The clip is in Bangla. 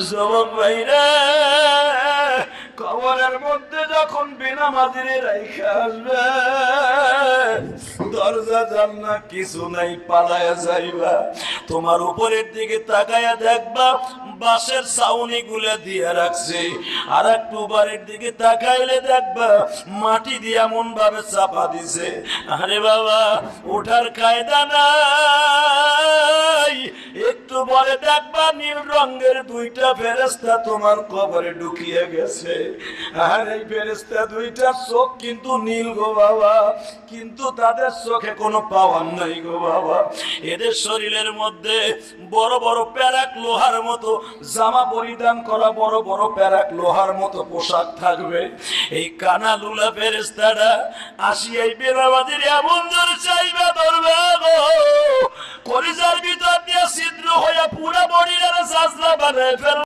যুবক ভাইরা, কবরের মধ্যে যখন বেনামাজিরে রাইখা আসবে, দরজা জানলা কিছু নাই, পালায়া যাইবা। তোমার উপরের দিকে তাকায়া দেখবা বাঁশের ছাউনি গুলা দিয়ে রাখছে, আর একটু বাড়ির দিকে তাকাইলে দেখবা মাটি দিয়ে এমন ভাবে চাপা দিছে। আরে বাবা, ওঠার কায়দা নাই। একটু পরে দেখবা নীল রঙের দুইটা ফেরেশতা তোমার কবরে ঢুকিয়ে গেছে। আর এই ফেরেশতা দুইটা চোখ কিন্তু নীল গো বাবা, কিন্তু তাদের চোখে কোনো পাওয়ার নাই গো বাবা। এদের শরীরের মধ্যে বড় বড় প্যারাক লোহার মতো জামা পরিধান করা, বড় বড় প্যারাক লোহার মতো পোশাক থাকবে। এই কানা লুলা ফেরেশতারা আসি এই বেনামাজির এমন জোরে চাইবে ধরবে গো, কলিজার ভিতর দিয়ে ছিদ্র হয়ে পুরা বডির সাজলা বানায় ফেলবে।